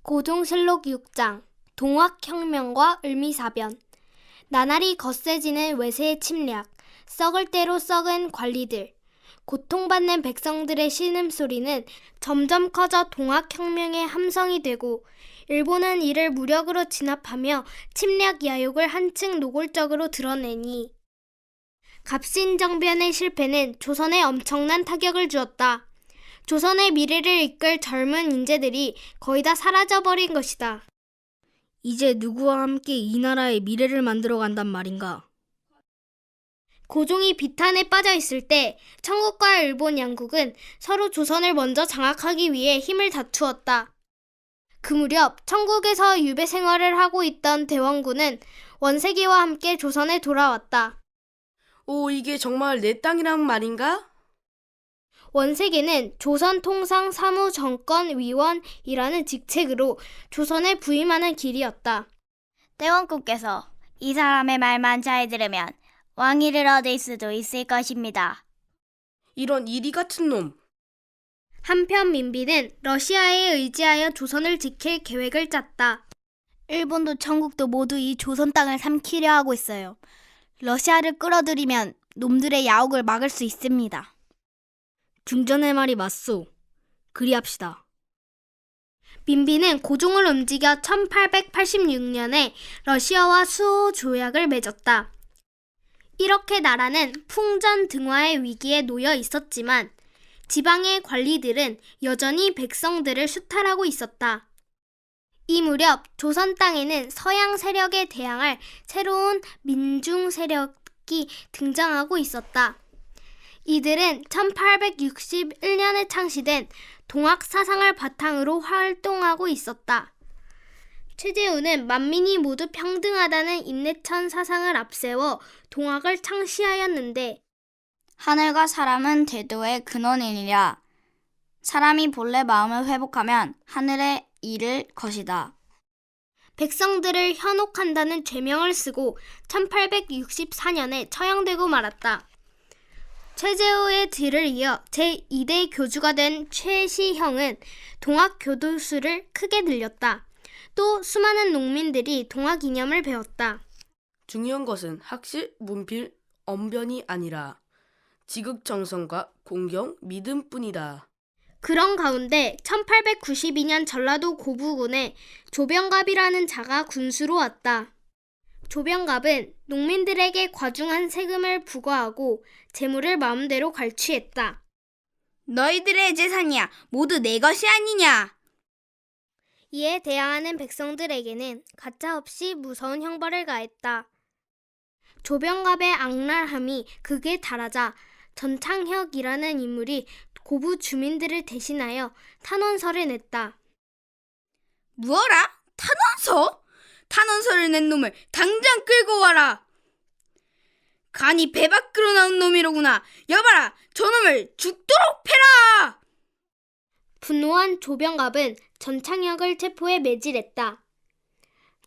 고종실록 6장 동학혁명과 을미사변. 나날이 거세지는 외세의 침략, 썩을 대로 썩은 관리들, 고통받는 백성들의 신음소리는 점점 커져 동학혁명의 함성이 되고, 일본은 이를 무력으로 진압하며 침략 야욕을 한층 노골적으로 드러내니 갑신정변의 실패는 조선에 엄청난 타격을 주었다. 조선의 미래를 이끌 젊은 인재들이 거의 다 사라져버린 것이다. 이제 누구와 함께 이 나라의 미래를 만들어 간단 말인가? 고종이 비탄에 빠져 있을 때 청국과 일본 양국은 서로 조선을 먼저 장악하기 위해 힘을 다투었다. 그 무렵 청국에서 유배 생활을 하고 있던 대원군은 원세기와 함께 조선에 돌아왔다. 오, 이게 정말 내 땅이란 말인가? 원세기는 조선통상사무정권위원이라는 직책으로 조선에 부임하는 길이었다. 대원군께서 이 사람의 말만 잘 들으면 왕위를 얻을 수도 있을 것입니다. 이런 이리 같은 놈. 한편 민비는 러시아에 의지하여 조선을 지킬 계획을 짰다. 일본도 청국도 모두 이 조선 땅을 삼키려 하고 있어요. 러시아를 끌어들이면 놈들의 야욕을 막을 수 있습니다. 중전의 말이 맞소. 그리합시다. 민비는 고종을 움직여 1886년에 러시아와 수호 조약을 맺었다. 이렇게 나라는 풍전등화의 위기에 놓여 있었지만 지방의 관리들은 여전히 백성들을 수탈하고 있었다. 이 무렵 조선 땅에는 서양 세력에 대항할 새로운 민중 세력이 등장하고 있었다. 이들은 1861년에 창시된 동학 사상을 바탕으로 활동하고 있었다. 최재우는 만민이 모두 평등하다는 임내천 사상을 앞세워 동학을 창시하였는데, 하늘과 사람은 대도의 근원이니라. 사람이 본래 마음을 회복하면 하늘에 이를 것이다. 백성들을 현혹한다는 죄명을 쓰고 1864년에 처형되고 말았다. 최재우의 뒤를 이어 제2대 교주가 된 최시형은 동학 교도소를 크게 늘렸다. 또 수많은 농민들이 동학 이념을 배웠다. 중요한 것은 학식, 문필, 언변이 아니라 지극정성과 공경, 믿음뿐이다. 그런 가운데 1892년 전라도 고부군에 조병갑이라는 자가 군수로 왔다. 조병갑은 농민들에게 과중한 세금을 부과하고 재물을 마음대로 갈취했다. 너희들의 재산이야 모두 내 것이 아니냐? 이에 대항하는 백성들에게는 가차없이 무서운 형벌을 가했다. 조병갑의 악랄함이 극에 달하자 전창혁이라는 인물이 고부 주민들을 대신하여 탄원서를 냈다. 무어라? 탄원서? 탄원서를 낸 놈을 당장 끌고 와라. 간이 배 밖으로 나온 놈이로구나. 여봐라, 저놈을 죽도록 패라. 분노한 조병갑은 전창혁을 체포해 매질했다.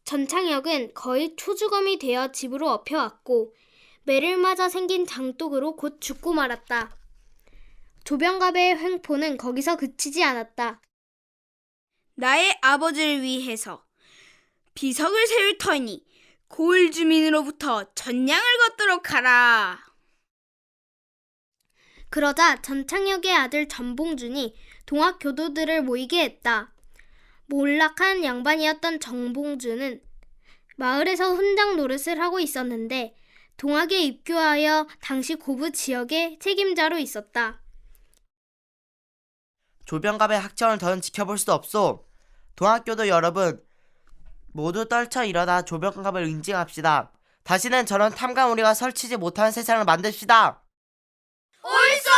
전창혁은 거의 초주검이 되어 집으로 업혀왔고 매를 맞아 생긴 장독으로 곧 죽고 말았다. 조병갑의 횡포는 거기서 그치지 않았다. 나의 아버지를 위해서 비석을 세울 터이니 고을 주민으로부터 전량을 걷도록 하라. 그러자 전창혁의 아들 전봉준이 동학 교도들을 모이게 했다. 몰락한 양반이었던 전봉준은 마을에서 훈장 노릇을 하고 있었는데 동학에 입교하여 당시 고부 지역의 책임자로 있었다. 조병갑의 학청을 더는 지켜볼 수 없소. 동학교도 여러분 모두 떨쳐 일어나 조병갑을 응징합시다. 다시는 저런 탐관오리가 설치지 못하는 세상을 만듭시다. 옳소!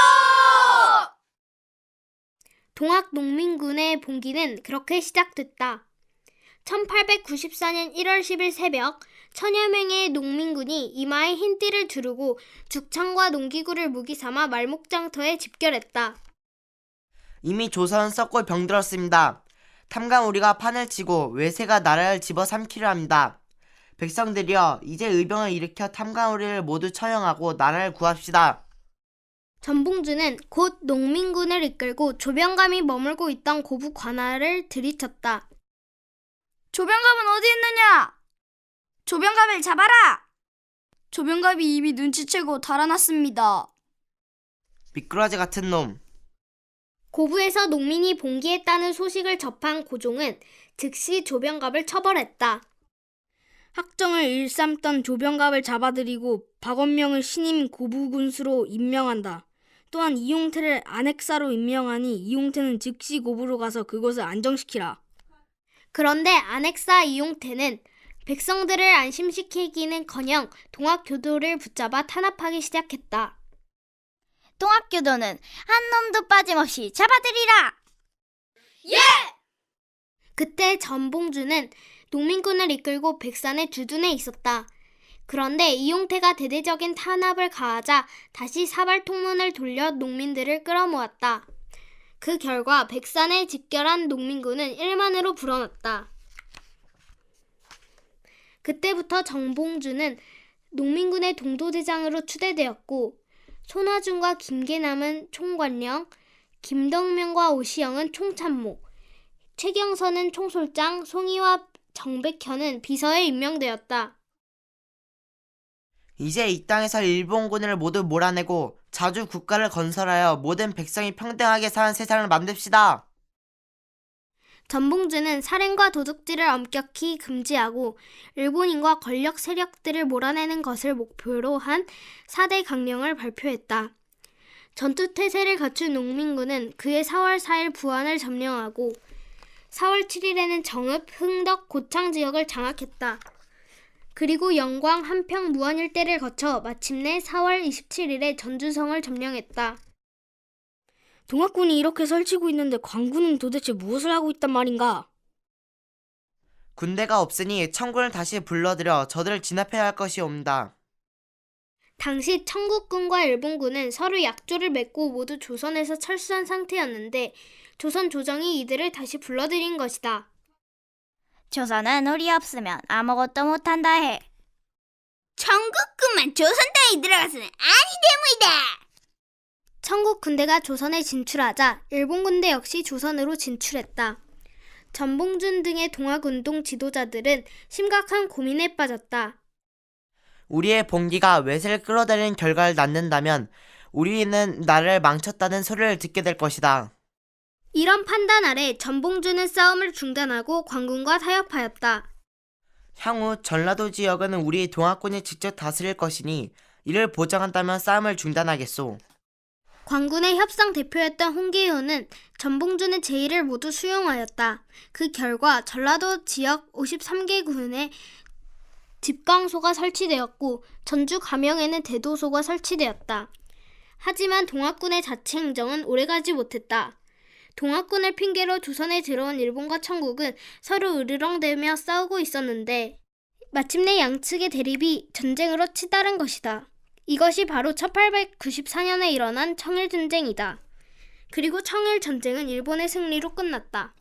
동학 농민군의 봉기는 그렇게 시작됐다. 1894년 1월 10일 새벽 천여 명의 농민군이 이마에 흰띠를 두르고 죽창과 농기구를 무기 삼아 말목장터에 집결했다. 이미 조선은 썩고 병들었습니다. 탐관오리가 판을 치고 외세가 나라를 집어삼키려 합니다. 백성들이여, 이제 의병을 일으켜 탐관오리를 모두 처형하고 나라를 구합시다. 전봉준은 곧 농민군을 이끌고 조병감이 머물고 있던 고부 관할을 들이쳤다. 조병갑은 어디 있느냐? 조병갑을 잡아라! 조병갑이 이미 눈치채고 달아났습니다. 미꾸라지 같은 놈. 고부에서 농민이 봉기했다는 소식을 접한 고종은 즉시 조병갑을 처벌했다. 학정을 일삼던 조병갑을 잡아들이고 박원명을 신임 고부군수로 임명한다. 또한 이용태를 안핵사로 임명하니 이용태는 즉시 고부로 가서 그곳을 안정시키라. 그런데 안핵사 이용태는 백성들을 안심시키기는커녕 동학교도를 붙잡아 탄압하기 시작했다. 동학교도는 한 놈도 빠짐없이 잡아들이라! 그때 전봉주는 농민군을 이끌고 백산의 주둔에 있었다. 그런데 이용태가 대대적인 탄압을 가하자 다시 사발통문을 돌려 농민들을 끌어모았다. 그 결과 백산에 집결한 농민군은 1만으로 불어났다. 그때부터 정봉주는 농민군의 동도대장으로 추대되었고 손화준과 김계남은 총관령, 김덕명과 오시영은 총참모, 최경선은 총솔장, 송이와 정백현은 비서에 임명되었다. 이제 이 땅에서 일본군을 모두 몰아내고 자주 국가를 건설하여 모든 백성이 평등하게 사는 세상을 만듭시다. 전봉주는 살인과 도둑질을 엄격히 금지하고 일본인과 권력 세력들을 몰아내는 것을 목표로 한 4대 강령을 발표했다. 전투태세를 갖춘 농민군은 그해 4월 4일 부안을 점령하고 4월 7일에는 정읍, 흥덕, 고창 지역을 장악했다. 그리고 영광, 한평, 무안 일대를 거쳐 마침내 4월 27일에 전주성을 점령했다. 동학군이 이렇게 설치고 있는데 광군은 도대체 무엇을 하고 있단 말인가? 군대가 없으니 청군을 다시 불러들여 저들을 진압해야 할 것이옵니다. 당시 청국군과 일본군은 서로 약조를 맺고 모두 조선에서 철수한 상태였는데 조선 조정이 이들을 다시 불러들인 것이다. 조선은 우리 없으면 아무것도 못한다 해. 청국군만 조선 땅에 들어가서는 아니 되무이다. 청국 군대가 조선에 진출하자 일본 군대 역시 조선으로 진출했다. 전봉준 등의 동학운동 지도자들은 심각한 고민에 빠졌다. 우리의 봉기가 외세를 끌어들이는 결과를 낳는다면 우리는 나라를 망쳤다는 소리를 듣게 될 것이다. 이런 판단 아래 전봉준은 싸움을 중단하고 광군과 타협하였다. 향후 전라도 지역은 우리 동학군이 직접 다스릴 것이니 이를 보장한다면 싸움을 중단하겠소. 광군의 협상 대표였던 홍계효는 전봉준의 제의를 모두 수용하였다. 그 결과 전라도 지역 53개 군에 집강소가 설치되었고 전주 감영에는 대도소가 설치되었다. 하지만 동학군의 자치 행정은 오래가지 못했다. 동학군을 핑계로 조선에 들어온 일본과 청국은 서로 으르렁대며 싸우고 있었는데 마침내 양측의 대립이 전쟁으로 치달은 것이다. 이것이 바로 1894년에 일어난 청일전쟁이다. 그리고 청일전쟁은 일본의 승리로 끝났다.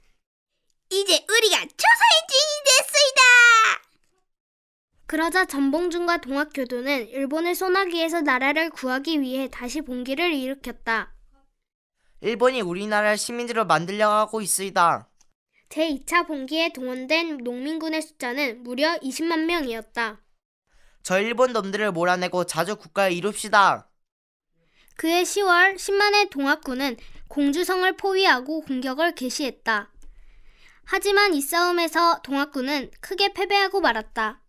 이제 우리가 조선의 주인이 됐소이다. 그러자 전봉준과 동학교도는 일본의 소나기에서 나라를 구하기 위해 다시 봉기를 일으켰다. 일본이 우리나라를 식민지로 만들려고 하고 있으이다. 제2차 봉기에 동원된 농민군의 숫자는 무려 20만 명이었다. 저 일본 놈들을 몰아내고 자주 국가를 이룹시다. 그해 10월 10만의 동학군은 공주성을 포위하고 공격을 개시했다. 하지만 이 싸움에서 동학군은 크게 패배하고 말았다.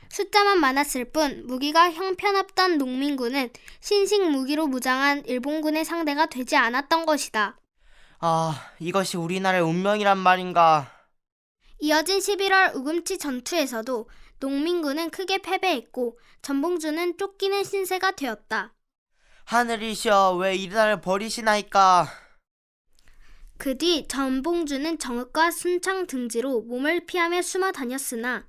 숫자만 많았을 뿐 무기가 형편없던 농민군은 신식 무기로 무장한 일본군의 상대가 되지 않았던 것이다. 이것이 우리나라의 운명이란 말인가. 이어진 11월 우금치 전투에서도 농민군은 크게 패배했고 전봉준은 쫓기는 신세가 되었다. 하늘이시여 왜 이 나라를 버리시나이까. 그 뒤 전봉준은 정읍과 순창 등지로 몸을 피하며 숨어 다녔으나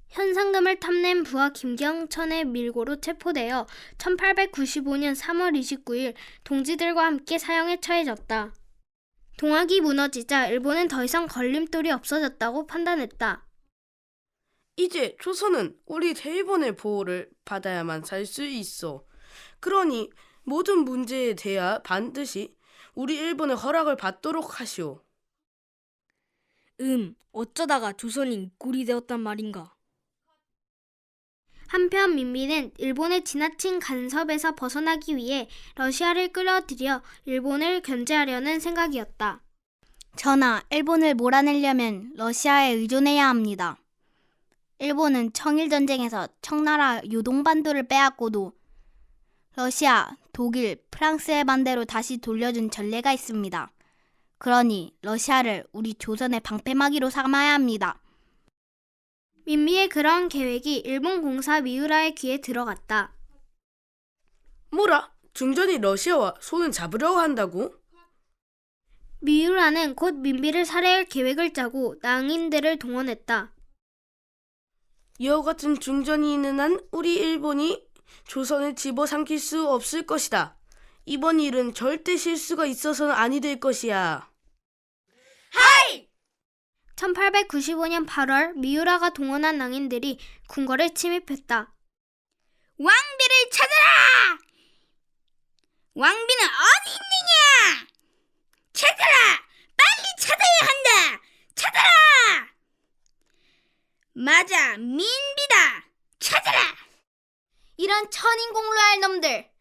현상금을 탐낸 부하 김경천의 밀고로 체포되어 1895년 3월 29일 동지들과 함께 사형에 처해졌다. 동학이 무너지자 일본은 더 이상 걸림돌이 없어졌다고 판단했다. 이제 조선은 우리 대일본의 보호를 받아야만 살 수 있어. 그러니 모든 문제에 대하 반드시 우리 일본의 허락을 받도록 하시오. 어쩌다가 조선이 꼴이 되었단 말인가? 한편 민비는 일본의 지나친 간섭에서 벗어나기 위해 러시아를 끌어들여 일본을 견제하려는 생각이었다. 전하, 일본을 몰아내려면 러시아에 의존해야 합니다. 일본은 청일전쟁에서 청나라 요동반도를 빼앗고도 러시아, 독일, 프랑스의 반대로 다시 돌려준 전례가 있습니다. 그러니 러시아를 우리 조선의 방패막이로 삼아야 합니다. 민비의 그러한 계획이 일본 공사 미우라의 귀에 들어갔다. 뭐라? 중전이 러시아와 손을 잡으려고 한다고? 미우라는 곧 민비를 살해할 계획을 짜고 낭인들을 동원했다. 이와 같은 중전이 있는 한 우리 일본이 조선을 집어삼킬 수 없을 것이다. 이번 일은 절대 실수가 있어서는 아니 될 것이야. 1895년 8월 미우라가 동원한 낭인들이 궁궐에 침입했다. 왕비를 찾아라! 왕비는 어디 있느냐? 찾아라! 빨리 찾아야 한다! 찾아라! 맞아, 민비다! 찾아라! 이런 천인공로할 놈들!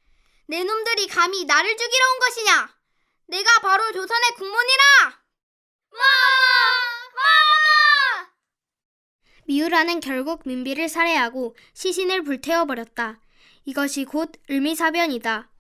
내 놈들이 감히 나를 죽이러 온 것이냐? 내가 바로 조선의 국문이라! 마마! 미우라는 결국 민비를 살해하고 시신을 불태워버렸다. 이것이 곧 을미사변이다.